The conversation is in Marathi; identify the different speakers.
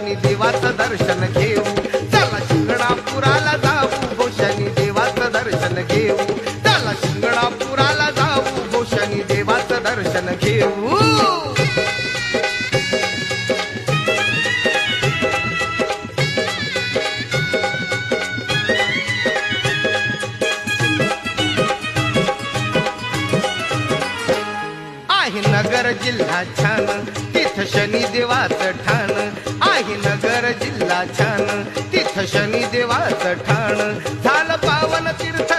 Speaker 1: शनी देवाचं दर्शन घेऊ. चला शिंगणापुराला जाऊ गो शनी देवाचं दर्शन घेऊ. चला शिंगणापुराला जाऊ गो शनी देवाचं दर्शन घेऊ. आहे नगर जिल्हा छान तिथं शनी देवाचं ठाण. आहे नगर जिल्हा छान तिथं शनी देवाचं ठाण. झालं पावन तीर्थ